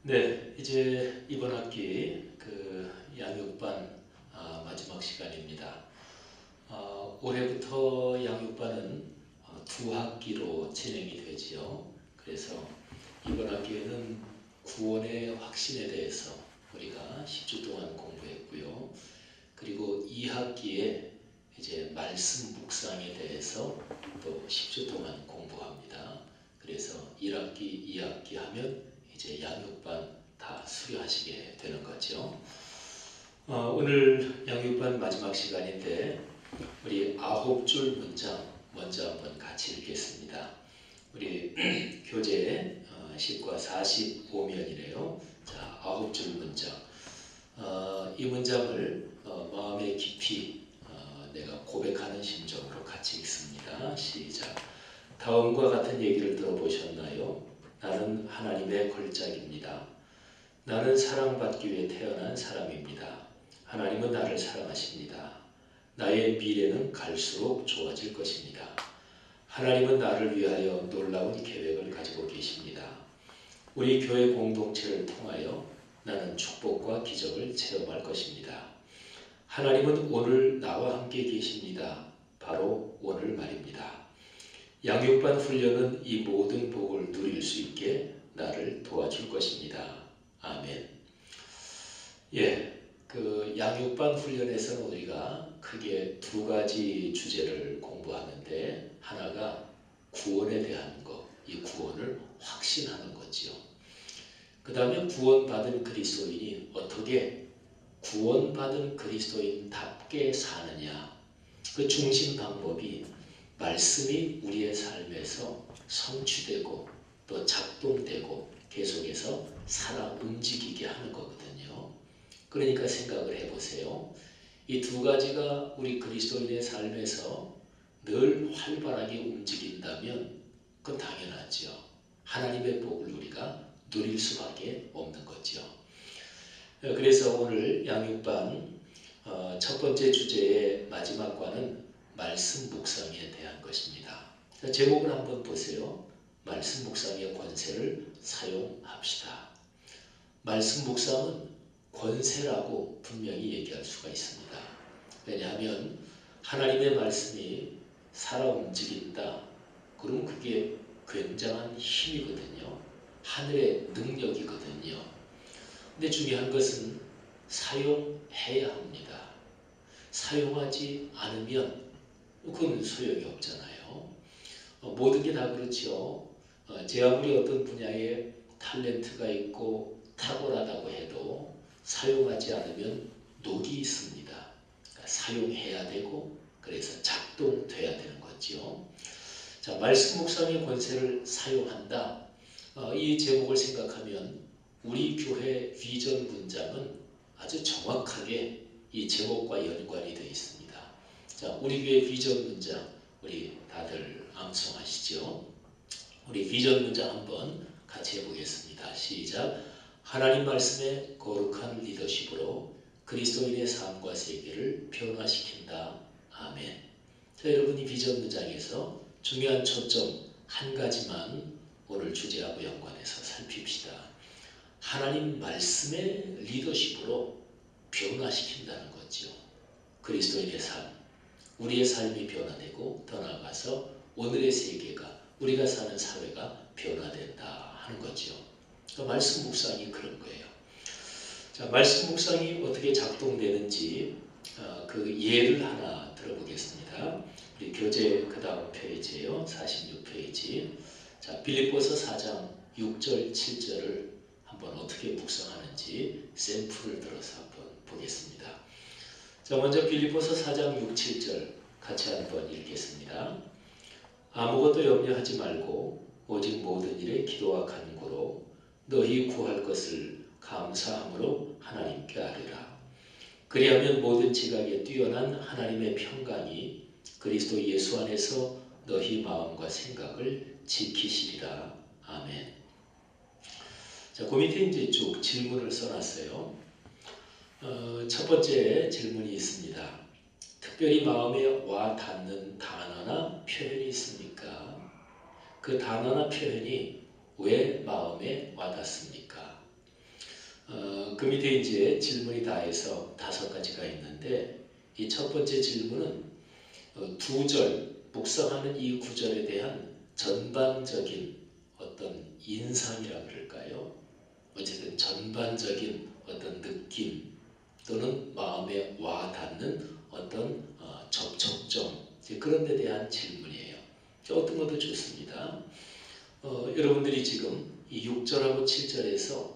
네, 이제 이번 학기 양육반 마지막 시간입니다. 올해부터 양육반은 두 학기로 진행이 되지요. 그래서 이번 학기에는 구원의 확신에 대해서 우리가 10주 동안 공부했고요. 그리고 2학기에 이제 말씀 묵상에 대해서 또 10주 동안 공부합니다. 그래서 1학기, 2학기 하면 이제 양육반 다 수료하시게 되는 거죠. 오늘 양육반 마지막 시간인데 우리 9줄 문장 먼저 한번 같이 읽겠습니다. 우리 교재 10과 45면이네요. 자, 9줄 문장. 이 문장을 마음에 깊이 내가 고백하는 심정으로 같이 읽습니다. 시작. 다음과 같은 얘기를 들어보셨나요? 나는 하나님의 걸작입니다. 나는 사랑받기 위해 태어난 사람입니다. 하나님은 나를 사랑하십니다. 나의 미래는 갈수록 좋아질 것입니다. 하나님은 나를 위하여 놀라운 계획을 가지고 계십니다. 우리 교회 공동체를 통하여 나는 축복과 기적을 체험할 것입니다. 하나님은 오늘 나와 함께 계십니다. 바로 오늘 말입니다. 양육반 훈련은 이 모든 복을 누릴 수 있게 나를 도와줄 것입니다. 아멘. 양육반 훈련에서는 우리가 크게 두 가지 주제를 공부하는데 하나가 구원에 대한 것, 이 구원을 확신하는 거지요. 그 다음에 구원받은 그리스도인이 어떻게 구원받은 그리스도인답게 사느냐, 그 중심 방법이 말씀이 우리의 삶에서 성취되고 또 작동되고 계속해서 살아 움직이게 하는 거거든요. 그러니까 생각을 해보세요. 이 두 가지가 우리 그리스도인의 삶에서 늘 활발하게 움직인다면 그건 당연하죠. 하나님의 복을 우리가 누릴 수밖에 없는 거죠. 그래서 오늘 양육반 첫 번째 주제의 마지막과는 말씀 묵상에 대한 것입니다. 제목을 한번 보세요. 말씀 묵상의 권세를 사용합시다. 말씀 묵상은 권세라고 분명히 얘기할 수가 있습니다. 왜냐하면 하나님의 말씀이 살아 움직인다. 그럼 그게 굉장한 힘이거든요. 하늘의 능력이거든요. 근데 중요한 것은 사용해야 합니다. 사용하지 않으면 그건 소용이 없잖아요. 모든 게 다 그렇죠. 제 아무리 어떤 분야에 탤런트가 있고 탁월하다고 해도 사용하지 않으면 녹이 있습니다. 그러니까 사용해야 되고 그래서 작동돼야 되는 거죠. 자, 말씀 묵상의 권세를 사용한다. 이 제목을 생각하면 우리 교회 비전 문장은 아주 정확하게 이 제목과 연관이 되어 있습니다. 자, 우리 교회 비전 문장 우리 다들 암송하시죠. 우리 비전 문장 한번 같이 해보겠습니다. 시작. 하나님 말씀의 거룩한 리더십으로 그리스도인의 삶과 세계를 변화시킨다. 아멘. 자, 여러분 이 비전 문장에서 중요한 초점 한 가지만 오늘 주제하고 연관해서 살핍시다. 하나님 말씀의 리더십으로 변화시킨다는 거죠. 그리스도인의 삶, 우리의 삶이 변화되고 더 나아가서 오늘의 세계가 우리가 사는 사회가 변화된다 하는 거죠. 그러니까 말씀 묵상이 그런 거예요. 자, 말씀 묵상이 어떻게 작동되는지 그 예를 하나 들어보겠습니다. 우리 교재 그 다음 페이지예요. 46페이지. 자, 빌립보서 4장 6절 7절을 한번 어떻게 묵상하는지 샘플을 들어서 한번 보겠습니다. 자, 먼저 빌립보서 4장 6, 7절 같이 한번 읽겠습니다. 아무것도 염려하지 말고 오직 모든 일에 기도와 간구로 너희 구할 것을 감사함으로 하나님께 아뢰라. 그리하면 모든 지각에 뛰어난 하나님의 평강이 그리스도 예수 안에서 너희 마음과 생각을 지키시리라. 아멘. 자, 그 밑에 이제 쭉 질문을 써놨어요. 첫 번째 질문이 있습니다. 특별히 마음에 와 닿는 단어나 표현이 있습니까? 그 단어나 표현이 왜 마음에 와 닿습니까? 그 밑에 이제 질문이 다 해서 5가지가 있는데 이 첫 번째 질문은 2절 묵상하는 이 구절에 대한 전반적인 어떤 인상이라 그럴까요? 어쨌든 전반적인 어떤 느낌 또는 마음에 와 닿는 어떤 접촉점 그런 데 대한 질문이에요. 어떤 것도 좋습니다. 여러분들이 지금 이 6절하고 7절에서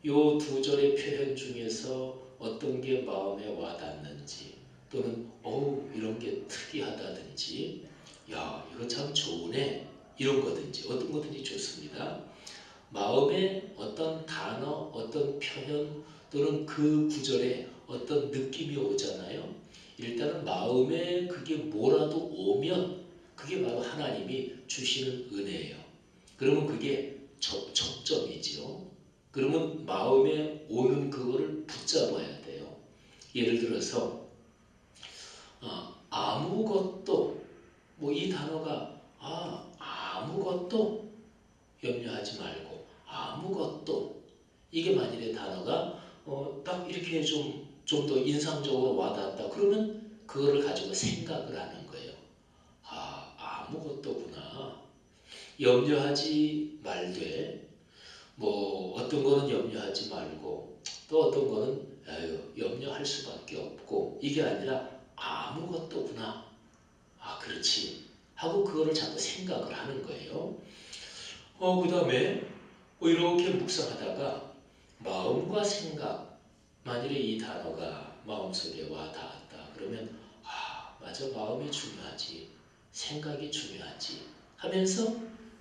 이 2절의 표현 중에서 어떤 게 마음에 와 닿는지 또는 이런 게 특이하다든지 야 이거 참 좋으네 이런 거든지 어떤 거든지 좋습니다. 마음에 어떤 단어, 어떤 표현 또는 그 구절에 어떤 느낌이 오잖아요. 일단은 마음에 그게 뭐라도 오면 그게 바로 하나님이 주시는 은혜예요. 그러면 그게 접촉점이지요. 그러면 마음에 오는 그거를 붙잡아야 돼요. 예를 들어서 아무것도 이 단어가 아무것도 염려하지 말고 아무것도 이게 만일에 단어가 딱 이렇게 좀 더 인상적으로 와닿았다 그러면 그거를 가지고 생각을 하는 거예요. 아무것도구나. 염려하지 말되 어떤 거는 염려하지 말고 또 어떤 거는 염려할 수밖에 없고 이게 아니라 아무것도구나. 그렇지 하고 그거를 자꾸 생각을 하는 거예요. 그 다음에 이렇게 묵상하다가 마음과 생각 만일에 이 단어가 마음속에 와 닿았다 그러면 맞아 마음이 중요하지 생각이 중요하지 하면서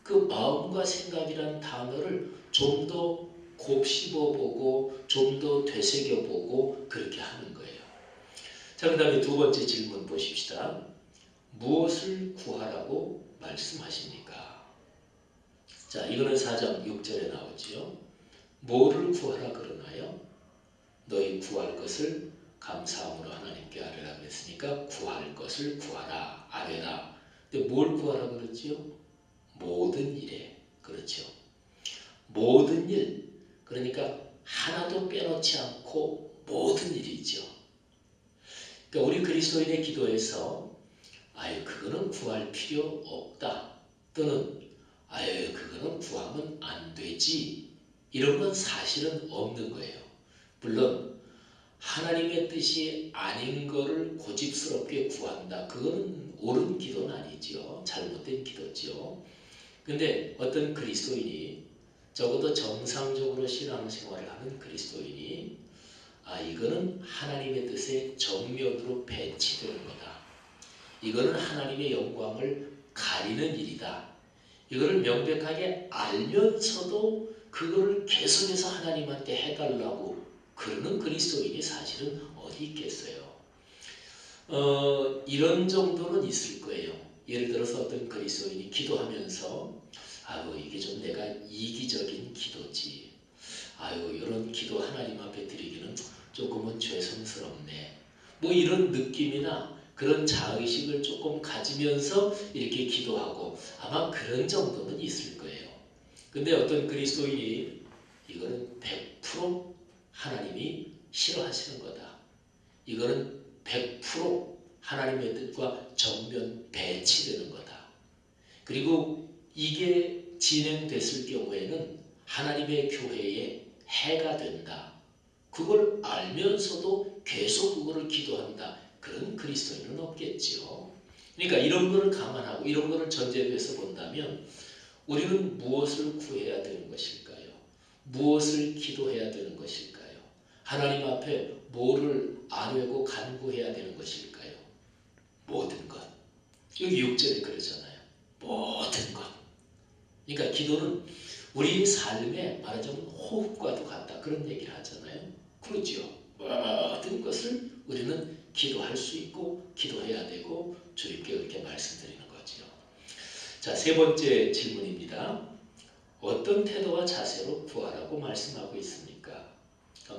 그 마음과 생각이라는 단어를 좀 더 곱씹어보고 좀 더 되새겨보고 그렇게 하는 거예요. 자, 그 다음에 2번째 질문 보십시다. 무엇을 구하라고 말씀하십니까? 자, 이거는 4장 6절에 나오지요. 뭐를 구하라 그러나요? 너희 구할 것을 감사함으로 하나님께 아뢰라 그랬으니까 구할 것을 구하라, 아뢰라. 근데 뭘 구하라 그랬지요? 모든 일에. 그렇죠. 모든 일. 그러니까 하나도 빼놓지 않고 모든 일이죠. 그러니까 우리 그리스도인의 기도에서 그거는 구할 필요 없다. 또는 그거는 구하면 안 되지. 이런 건 사실은 없는 거예요. 물론 하나님의 뜻이 아닌 거를 고집스럽게 구한다. 그건 옳은 기도는 아니죠. 잘못된 기도죠. 근데 어떤 그리스도인이 적어도 정상적으로 신앙생활을 하는 그리스도인이 이거는 하나님의 뜻에 정면으로 배치되는 거다. 이거는 하나님의 영광을 가리는 일이다. 이거를 명백하게 알면서도 그거를 계속해서 하나님한테 해달라고 그러는 그리스도인이 사실은 어디 있겠어요. 이런 정도는 있을 거예요. 예를 들어서 어떤 그리스도인이 기도하면서 이게 좀 내가 이기적인 기도지. 이런 기도 하나님 앞에 드리기는 조금은 죄송스럽네. 이런 느낌이나 그런 자의식을 조금 가지면서 이렇게 기도하고 아마 그런 정도는 있을 거예요. 근데 어떤 그리스도인이 이거는 100% 하나님이 싫어하시는 거다. 이거는 100% 하나님의 뜻과 정면 배치되는 거다. 그리고 이게 진행됐을 경우에는 하나님의 교회에 해가 된다. 그걸 알면서도 계속 그거를 기도한다. 그런 그리스도인은 없겠지요. 그러니까 이런 거를 감안하고 이런 거를 전제로 해서 본다면 우리는 무엇을 구해야 되는 것일까요? 무엇을 기도해야 되는 것일까요? 하나님 앞에 뭐를 아뢰고 간구해야 되는 것일까요? 모든 것. 여기 6절에 그러잖아요. 모든 것. 그러니까 기도는 우리 삶에 말하자면 호흡과도 같다. 그런 얘기를 하잖아요. 그렇죠. 모든 것을 우리는 기도할 수 있고 기도해야 되고 주님께 그렇게 말씀드리는 거죠. 자, 3번째 질문입니다. 어떤 태도와 자세로 구하라고 말씀하고 있습니까?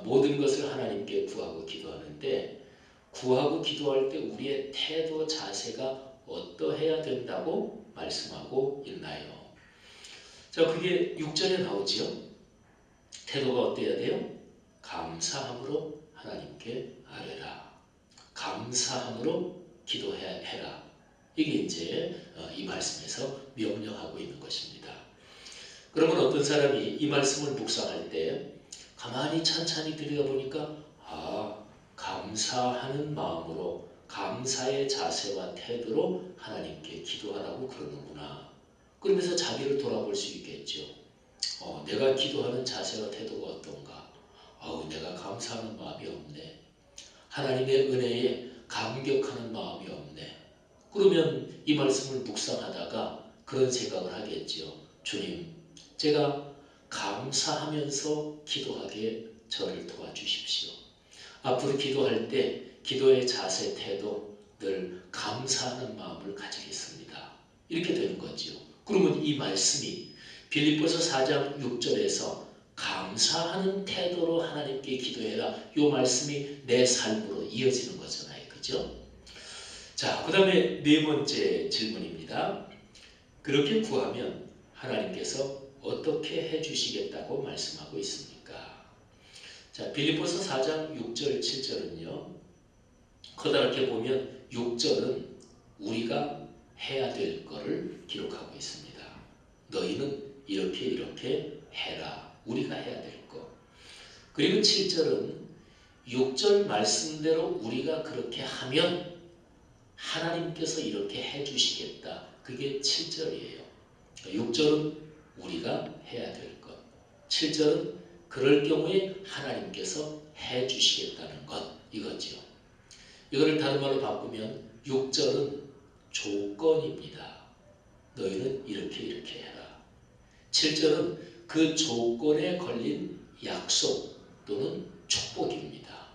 모든 것을 하나님께 구하고 기도하는데 구하고 기도할 때 우리의 태도 자세가 어떠해야 된다고 말씀하고 있나요? 자, 그게 6절에 나오죠. 태도가 어때야 돼요? 감사함으로 하나님께 아뢰라. 감사함으로 기도해라. 이게 이제 이 말씀에서 명령하고 있는 것입니다. 그러면 어떤 사람이 이 말씀을 묵상할 때 가만히 찬찬히 들여다보니까 감사하는 마음으로 감사의 자세와 태도로 하나님께 기도하라고 그러는구나. 그러면서 자기를 돌아볼 수 있겠죠. 내가 기도하는 자세와 태도가 어떤가? 내가 감사하는 마음이 없네. 하나님의 은혜에 감격하는 마음이 없네. 그러면 이 말씀을 묵상하다가 그런 생각을 하겠죠. 주님, 제가 감사하면서 기도하게 저를 도와주십시오. 앞으로 기도할 때 기도의 자세, 태도 늘 감사하는 마음을 가지겠습니다. 이렇게 되는 거죠. 그러면 이 말씀이 빌립보서 4장 6절에서 감사하는 태도로 하나님께 기도해라. 이 말씀이 내 삶으로 이어지는 거잖아요. 그죠? 자, 그 다음에 네 번째 질문입니다. 그렇게 구하면 하나님께서 어떻게 해주시겠다고 말씀하고 있습니까? 자, 빌립보서 4장 6절 7절은요. 커다랗게 보면 6절은 우리가 해야 될 것을 기록하고 있습니다. 너희는 이렇게 해라. 우리가 해야 될 것. 그리고 7절은 6절 말씀대로 우리가 그렇게 하면 하나님께서 이렇게 해주시겠다. 그게 7절이에요. 6절은 우리가 해야 될 것. 7절은 그럴 경우에 하나님께서 해주시겠다는 것. 이거죠. 이거를 다른 말로 바꾸면 6절은 조건입니다. 너희는 이렇게 해라. 7절은 그 조건에 걸린 약속 또는 축복입니다.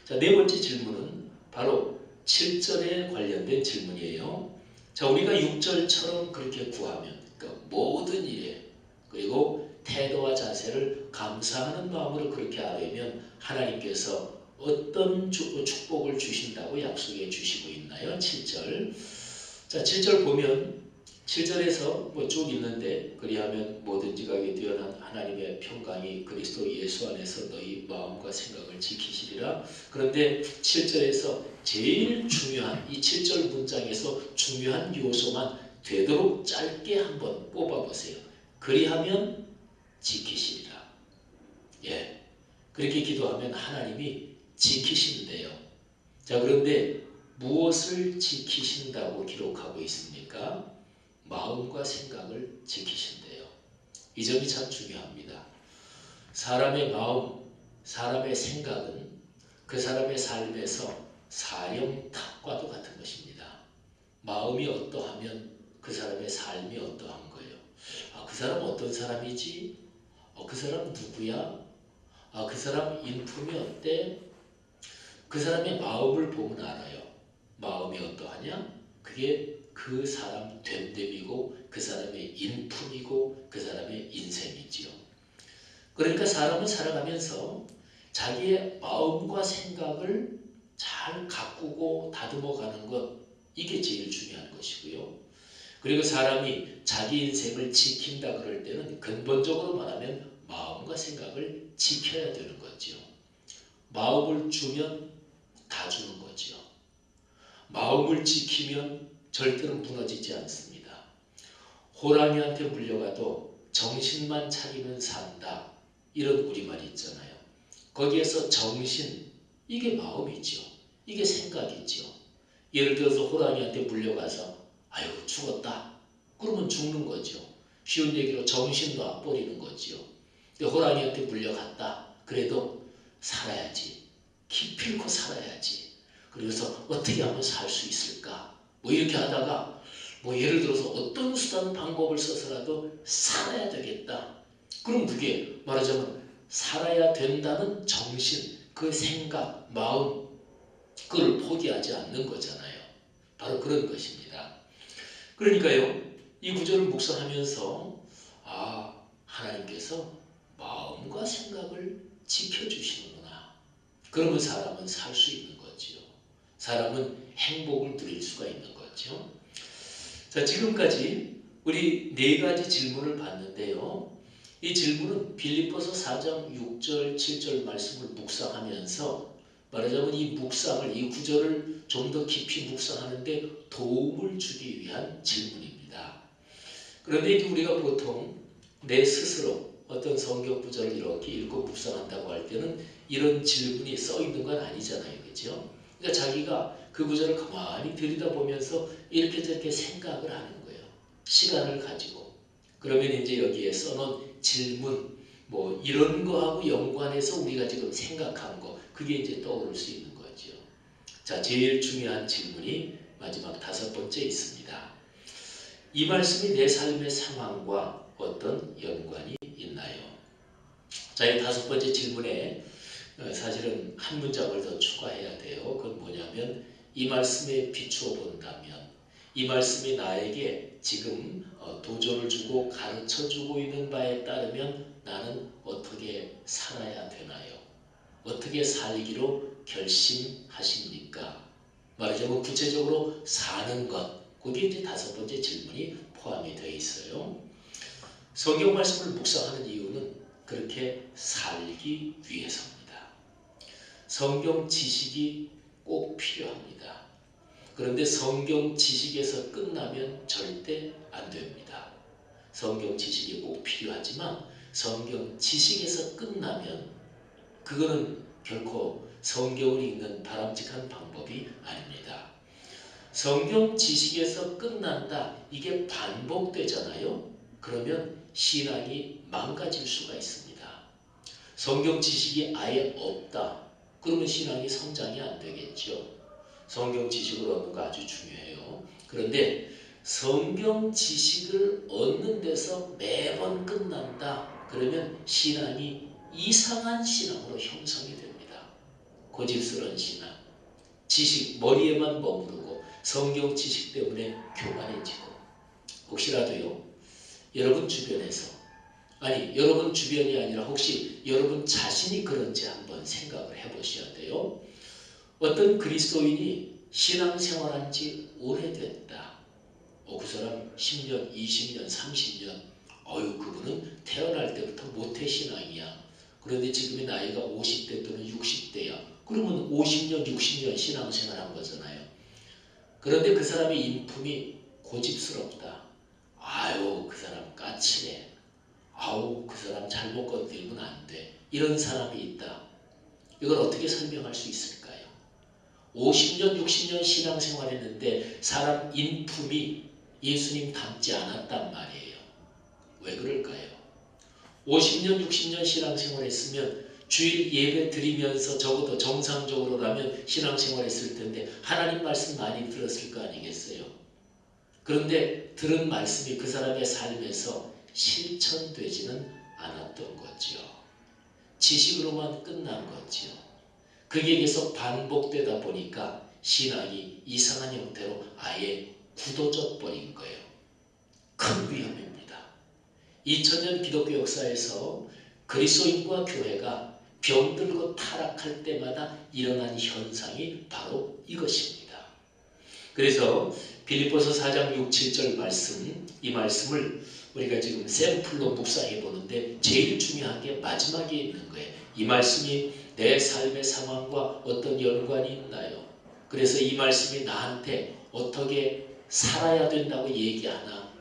자, 네 번째 질문은 바로 7절에 관련된 질문이에요. 자, 우리가 6절처럼 그렇게 구하면, 그러니까 모든 일에, 그리고 태도와 자세를 감사하는 마음으로 그렇게 아뢰면 하나님께서 어떤 축복을 주신다고 약속해 주시고 있나요? 7절. 자, 7절 보면 7절에서 쭉 있는데 그리하면 뭐든지 가게 뛰어난 하나님의 평강이 그리스도 예수 안에서 너희 마음과 생각을 지키시리라. 그런데 7절에서 제일 중요한 이 7절 문장에서 중요한 요소만 되도록 짧게 한번 뽑아보세요. 그리하면 지키시리라. 예, 그렇게 기도하면 하나님이 지키신대요. 자, 그런데 무엇을 지키신다고 기록하고 있습니까? 마음과 생각을 지키신대요. 이 점이 참 중요합니다. 사람의 마음, 사람의 생각은 그 사람의 삶에서 사령탑과도 같은 것입니다. 마음이 어떠하면 그 사람의 삶이 어떠한 거예요. 그 사람 어떤 사람이지? 그 사람 누구야? 그 사람 인품이 어때? 그 사람의 마음을 보면 알아요. 마음이 어떠하냐? 그게 그 사람 됨됨이고 그 사람의 인품이고 그 사람의 인생이지요. 그러니까 사람은 살아가면서 자기의 마음과 생각을 잘 가꾸고 다듬어가는 것, 이게 제일 중요한 것이고요. 그리고 사람이 자기 인생을 지킨다 그럴 때는 근본적으로 말하면 마음과 생각을 지켜야 되는 거죠. 마음을 주면 다 주는 거죠. 마음을 지키면 절대로 무너지지 않습니다. 호랑이한테 물려가도 정신만 차리면 산다. 이런 우리말이 있잖아요. 거기에서 정신, 이게 마음이죠. 이게 생각이죠. 예를 들어서 호랑이한테 물려가서 아유 죽었다. 그러면 죽는 거죠. 쉬운 얘기로 정신도 안 버리는 거죠. 호랑이한테 물려갔다. 그래도 살아야지. 기필코 살아야지. 그래서 어떻게 하면 살 수 있을까? 이렇게 하다가 예를 들어서 어떤 수단 방법을 써서라도 살아야 되겠다. 그럼 그게 말하자면 살아야 된다는 정신, 그 생각, 마음, 그걸 포기하지 않는 거잖아요. 바로 그런 것입니다. 그러니까요, 이 구절을 묵상하면서 하나님께서 마음과 생각을 지켜주시는구나. 그러면 사람은 살 수 있는 거지요. 사람은 행복을 누릴 수가 있는 거죠. 자, 지금까지 우리 네 가지 질문을 봤는데요. 이 질문은 빌립보서 4장 6절 7절 말씀을 묵상하면서 말하자면 이 묵상을, 이 구절을 좀 더 깊이 묵상하는데 도움을 주기 위한 질문입니다. 그런데 이제 우리가 보통 내 스스로 어떤 성경 구절을 이렇게 읽고 묵상한다고 할 때는 이런 질문이 써 있는 건 아니잖아요. 그죠? 그러니까 자기가 그 구절을 가만히 들여다보면서 이렇게 저렇게 생각을 하는 거예요. 시간을 가지고. 그러면 이제 여기에 써놓은 질문, 뭐 이런 거하고 연관해서 우리가 지금 생각한 거, 그게 이제 떠오를 수 있는 거죠. 자, 제일 중요한 질문이 마지막 5번째 있습니다. 이 말씀이 내 삶의 상황과 어떤 연관이 있나요? 자, 이 5번째 질문에 사실은 한 문장을 더 추가해야 돼요. 그건 뭐냐면 이 말씀에 비추어 본다면 이 말씀이 나에게 지금 도전을 주고 가르쳐주고 있는 바에 따르면 나는 어떻게 살아야 되나요? 어떻게 살기로 결심하십니까? 말하자면 구체적으로 사는 것, 그게 이제 5번째 질문이 포함이 되어 있어요. 성경 말씀을 묵상하는 이유는 그렇게 살기 위해서입니다. 성경 지식이 꼭 필요합니다. 그런데 성경 지식에서 끝나면 절대 안 됩니다. 성경 지식이 꼭 필요하지만 성경 지식에서 끝나면 그거는 결코 성경을 읽는 바람직한 방법이 아닙니다. 성경 지식에서 끝난다, 이게 반복되잖아요. 그러면 신앙이 망가질 수가 있습니다. 성경 지식이 아예 없다, 그러면 신앙이 성장이 안 되겠죠. 성경 지식을 얻는 거 아주 중요해요. 그런데 성경 지식을 얻는 데서 매번 끝난다, 그러면 신앙이 이상한 신앙으로 형성이 됩니다. 고집스러운 신앙, 지식, 머리에만 머무르고 성경 지식 때문에 교만해지고. 혹시라도요, 여러분 주변에서, 아니 여러분 주변이 아니라 혹시 여러분 자신이 그런지 한번 생각을 해보셔야 돼요. 어떤 그리스도인이 신앙생활한 지 오래됐다. 그 사람 10년, 20년, 30년, 그분은 태어날 때부터 모태신앙이야. 그런데 지금의 나이가 50대 또는 60대야. 그러면 50년, 60년 신앙생활한 거잖아요. 그런데 그 사람의 인품이 고집스럽다. 그 사람 까칠해. 그 사람 잘못 건드리면 안 돼. 이런 사람이 있다. 이걸 어떻게 설명할 수 있을까요? 50년, 60년 신앙생활했는데 사람 인품이 예수님 닮지 않았단 말이에요. 왜 그럴까요? 50년, 60년 신앙생활했으면 주일 예배 드리면서 적어도 정상적으로라면 신앙생활했을 텐데 하나님 말씀 많이 들었을 거 아니겠어요? 그런데 들은 말씀이 그 사람의 삶에서 실천되지는 않았던 거죠. 지식으로만 끝난 거죠. 그게 계속 반복되다 보니까 신앙이 이상한 형태로 아예 굳어져 버린 거예요. 큰 위험입니다. 2000년 기독교 역사에서 그리스도인과 교회가 병들고 타락할 때마다 일어난 현상이 바로 이것입니다. 그래서 빌립보서 4장 6, 7절 말씀, 이 말씀을 우리가 지금 샘플로 묵상해 보는데 제일 중요한 게 마지막에 있는 거예요. 이 말씀이 내 삶의 상황과 어떤 연관이 있나요? 그래서 이 말씀이 나한테 어떻게 살아야 된다고 얘기하나?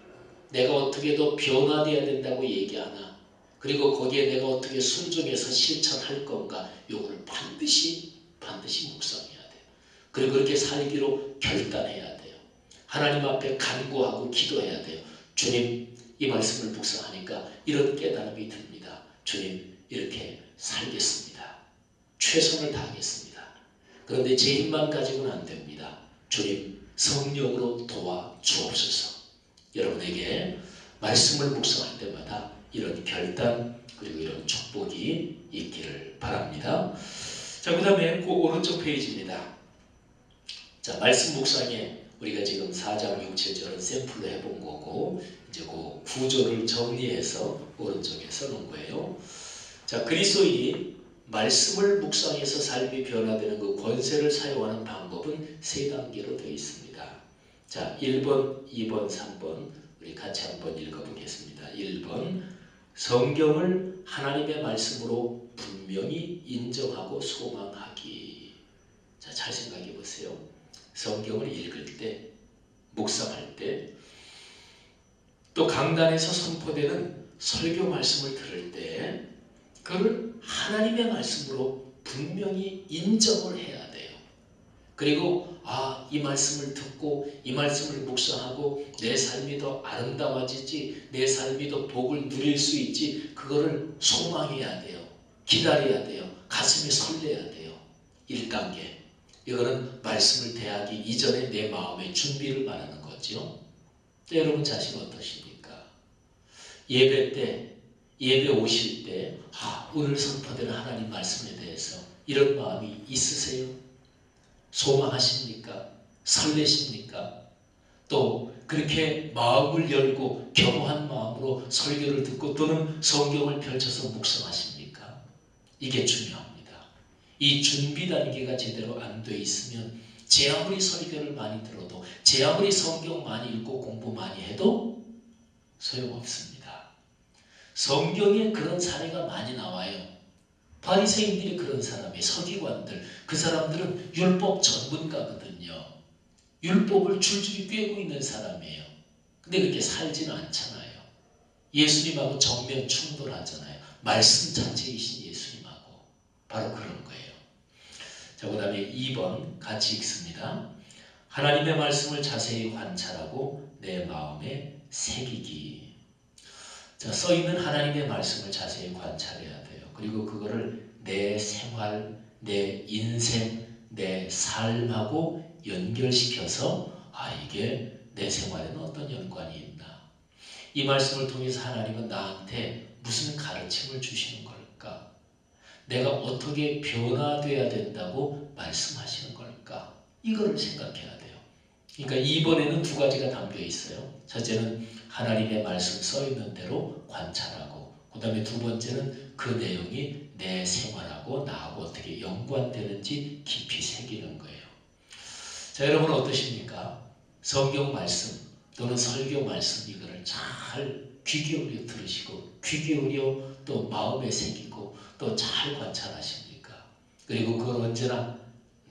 내가 어떻게 더 변화되어야 된다고 얘기하나? 그리고 거기에 내가 어떻게 순종해서 실천할 건가? 요걸 반드시 묵상해야 돼요. 그리고 그렇게 살기로 결단해야 돼요. 하나님 앞에 간구하고 기도해야 돼요. 주님, 이 말씀을 묵상하니까 이런 깨달음이 듭니다. 주님, 이렇게 살겠습니다. 최선을 다하겠습니다. 그런데 제 힘만 가지고는 안 됩니다. 주님, 성령으로 도와 주옵소서. 여러분에게 말씀을 묵상할 때마다 이런 결단 그리고 이런 축복이 있기를 바랍니다. 자, 그 다음에 그 오른쪽 페이지입니다. 자, 말씀 묵상에 우리가 지금 4장 6, 7절은 샘플로 해본 거고 이제 그 구조를 정리해서 오른쪽에 써놓은 거예요. 자, 그리스도인이 말씀을 묵상해서 삶이 변화되는 그 권세를 사용하는 방법은 3단계로 되어 있습니다. 자, 1번, 2번, 3번 우리 같이 한번 읽어보겠습니다. 1번, 성경을 하나님의 말씀으로 분명히 인정하고 소망하기. 자, 잘 생각해 보세요. 성경을 읽을 때, 묵상할 때, 또 강단에서 선포되는 설교 말씀을 들을 때 그걸 하나님의 말씀으로 분명히 인정을 해야 돼요. 그리고 이 말씀을 듣고 이 말씀을 묵상하고 내 삶이 더 아름다워지지, 내 삶이 더 복을 누릴 수 있지, 그거를 소망해야 돼요. 기다려야 돼요. 가슴이 설레야 돼요. 1단계. 이거는 말씀을 대하기 이전에 내 마음의 준비를 말하는 거죠. 여러분 자신 어떠십니까? 예배 때, 예배 오실 때 오늘 선포되는 하나님 말씀에 대해서 이런 마음이 있으세요? 소망하십니까? 설레십니까? 또 그렇게 마음을 열고 겸허한 마음으로 설교를 듣고 또는 성경을 펼쳐서 묵상하십니까? 이게 중요합니다. 이 준비 단계가 제대로 안 돼 있으면 제 아무리 설교를 많이 들어도, 제 아무리 성경 많이 읽고 공부 많이 해도 소용없습니다. 성경에 그런 사례가 많이 나와요. 바리새인들이 그런 사람이에요. 서기관들. 그 사람들은 율법 전문가거든요. 율법을 줄줄이 꿰고 있는 사람이에요. 근데 그렇게 살지는 않잖아요. 예수님하고 정면 충돌하잖아요. 말씀 자체이신 예수님하고. 바로 그런 거예요. 자, 그 다음에 2번 같이 읽습니다. 하나님의 말씀을 자세히 관찰하고 내 마음에 새기기. 자, 써있는 하나님의 말씀을 자세히 관찰해야 돼요. 그리고 그거를 내 생활, 내 인생, 내 삶하고 연결시켜서 이게 내 생활에는 어떤 연관이 있나. 이 말씀을 통해서 하나님은 나한테 무슨 가르침을 주시는 걸까? 내가 어떻게 변화되어야 된다고 말씀하시는 걸까? 이거를 생각해야 돼요. 그러니까 이번에는 두 가지가 담겨 있어요. 첫째는 하나님의 말씀 써있는 대로 관찰하고, 그 다음에 두 번째는 그 내용이 내 생활하고 나하고 어떻게 연관되는지 깊이 새기는 거예요. 자, 여러분 어떠십니까? 성경 말씀 또는 설교 말씀 이거를 잘 귀 기울여 들으시고 귀 기울여 또 마음에 새기고 또 잘 관찰하십니까? 그리고 그걸 언제나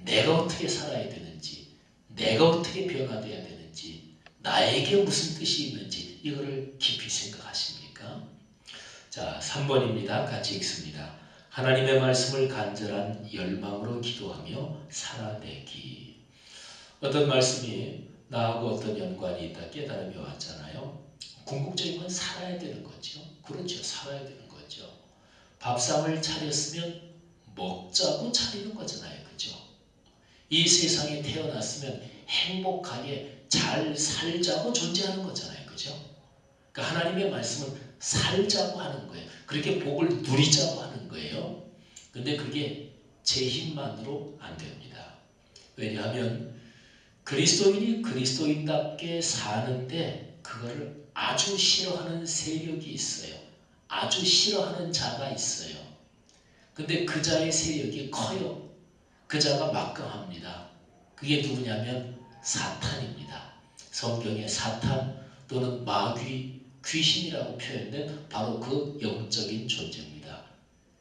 내가 어떻게 살아야 되는지, 내가 어떻게 변화돼야 되는지, 나에게 무슨 뜻이 있는지 이거를 깊이 생각하십니까? 자, 3번입니다. 같이 읽습니다. 하나님의 말씀을 간절한 열망으로 기도하며 살아내기. 어떤 말씀이 나하고 어떤 연관이 있다 깨달음이 왔잖아요. 궁극적인 건 살아야 되는 거죠. 그렇죠. 살아야 되는 거죠. 밥상을 차렸으면 먹자고 차리는 거잖아요. 그죠? 이 세상에 태어났으면 행복하게 잘 살자고 존재하는 거잖아요. 그죠? 그러니까 하나님의 말씀은 살자고 하는 거예요. 그렇게 복을 누리자고 하는 거예요. 근데 그게 제 힘만으로 안 됩니다. 왜냐하면 그리스도인이 그리스도인답게 사는데 그거를 아주 싫어하는 세력이 있어요. 아주 싫어하는 자가 있어요. 근데 그 자의 세력이 커요. 그 자가 막강합니다. 그게 누구냐면 사탄입니다. 성경에 사탄 또는 마귀, 귀신이라고 표현된 바로 그 영적인 존재입니다.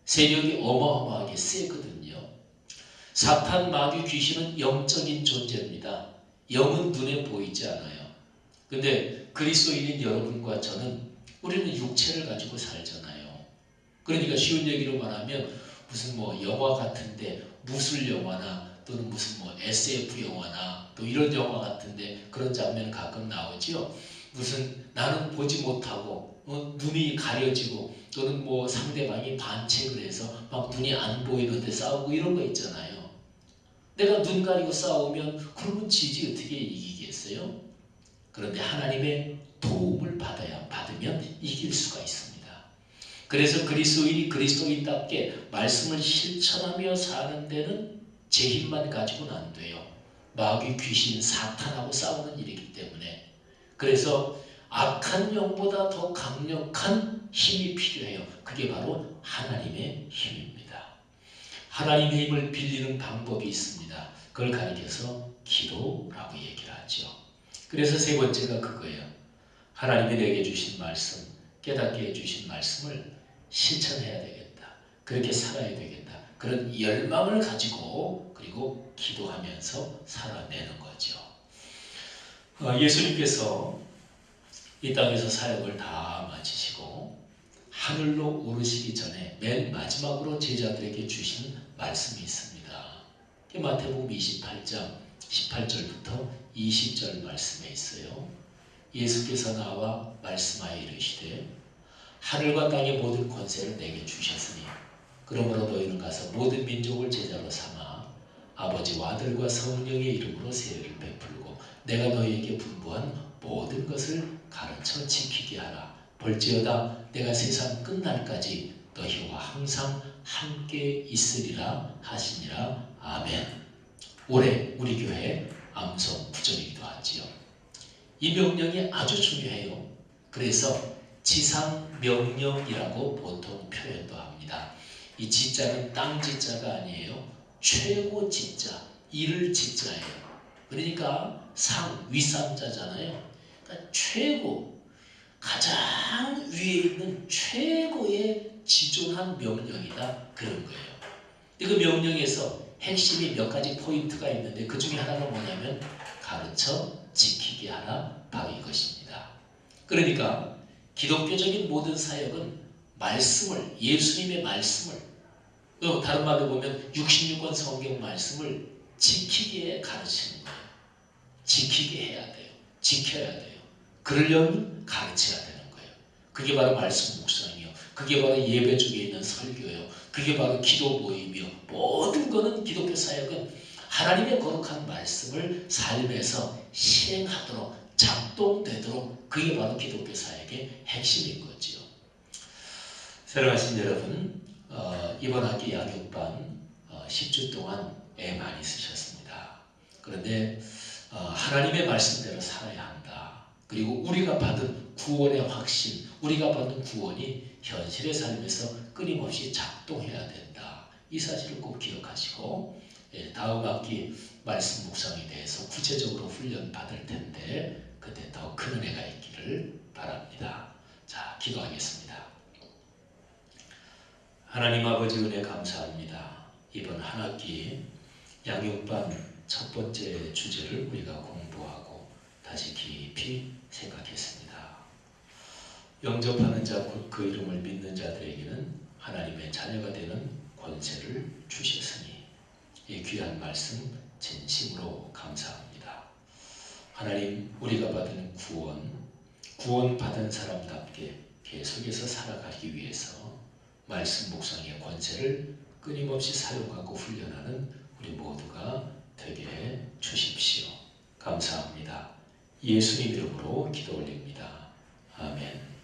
세력이 어마어마하게 세거든요. 사탄, 마귀, 귀신은 영적인 존재입니다. 영은 눈에 보이지 않아요. 근데 그리스도인인 여러분과 저는 우리는 육체를 가지고 살잖아요. 그러니까 쉬운 얘기로 말하면 무슨 영화 같은데 무술 영화나 또는 무슨 SF 영화나 또 이런 영화 같은데 그런 장면 가끔 나오죠. 무슨 나는 보지 못하고 눈이 가려지고 또는 상대방이 반칙을 해서 막 눈이 안 보이는데 싸우고 이런 거 있잖아요. 내가 눈 가리고 싸우면 그러면 지지 어떻게 이기겠어요? 그런데 하나님의 도움을 받으면 이길 수가 있습니다. 그래서 그리스도인이 그리스도인답게 말씀을 실천하며 사는 데는 제 힘만 가지고는 안 돼요. 마귀, 귀신, 사탄하고 싸우는 일이기 때문에. 그래서 악한 영보다 더 강력한 힘이 필요해요. 그게 바로 하나님의 힘입니다. 하나님의 힘을 빌리는 방법이 있습니다. 그걸 가리켜서 기도라고 얘기를 하죠. 그래서 세 번째가 그거예요. 하나님이 내게 주신 말씀 깨닫게 해주신 말씀을 실천해야 되겠다. 그렇게 살아야 되겠다. 그런 열망을 가지고 그리고 기도하면서 살아내는 거죠. 예수님께서 이 땅에서 사역을 다 마치시고 하늘로 오르시기 전에 맨 마지막으로 제자들에게 주신 말씀이 있습니다. 마태복음 28장 18절부터 20절 말씀에 있어요. 예수께서 나와 말씀하여 이르시되 하늘과 땅의 모든 권세를 내게 주셨으니 그러므로 너희는 가서 모든 민족을 제자로 삼아 아버지와 아들과 성령의 이름으로 세례를 베풀고 내가 너희에게 분부한 모든 것을 가르쳐 지키게 하라. 볼지어다 내가 세상 끝날까지 너희와 항상 함께 있으리라 하시니라. 아멘. 올해 우리 교회 암송 부전이기도 하지요. 이 명령이 아주 중요해요. 그래서 지상명령이라고 보통 표현도 합니다. 이 지자는 땅 지자가 아니에요. 최고 지자, 이를 지자예요. 그러니까 상, 위상자잖아요. 그러니까 최고, 가장 위에 있는 최고의 지존한 명령이다. 그런 거예요. 그 명령에서 핵심이 몇 가지 포인트가 있는데 그 중에 하나가 뭐냐면 가르쳐 지키게 하라. 바로 이것입니다. 그러니까 기독교적인 모든 사역은 말씀을, 예수님의 말씀을, 다른 말로 보면 66권 성경 말씀을 지키게 가르치는 거예요. 지키게 해야 돼요. 지켜야 돼요. 그러려면 가르쳐야 되는 거예요. 그게 바로 말씀 묵상이요. 그게 바로 예배 중에 있는 설교요. 그게 바로 기도 모임이요. 모든 것은 기독교 사역은 하나님의 거룩한 말씀을 삶에서 실행하도록 작동되도록 그게 바로 기독교 사역의 핵심인 거지요. 사랑하신 여러분, 이번 학기 양육반 10주 동안 애 많이 쓰셨습니다. 그런데 하나님의 말씀대로 살아야 한다. 그리고 우리가 받은 구원의 확신, 우리가 받은 구원이 현실의 삶에서 끊임없이 작동해야 된다. 이 사실을 꼭 기억하시고 다음 학기 말씀 묵상에 대해서 구체적으로 훈련 받을 텐데 그때 더 큰 은혜가 있기를 바랍니다. 자, 기도하겠습니다. 하나님 아버지 은혜 감사합니다. 이번 한 학기 양육반 첫 번째 주제를 우리가 공부하고 다시 깊이 생각했습니다. 영접하는 자, 곧 그 이름을 믿는 자들에게는 하나님의 자녀가 되는 권세를 주셨으니 이 귀한 말씀 진심으로 감사합니다. 하나님, 우리가 받은 구원 받은 사람답게 계속해서 살아가기 위해서 말씀 묵상의 권세를 끊임없이 사용하고 훈련하는 우리 모두가 되게 해 주십시오. 감사합니다. 예수님 이름으로 기도 올립니다. 아멘.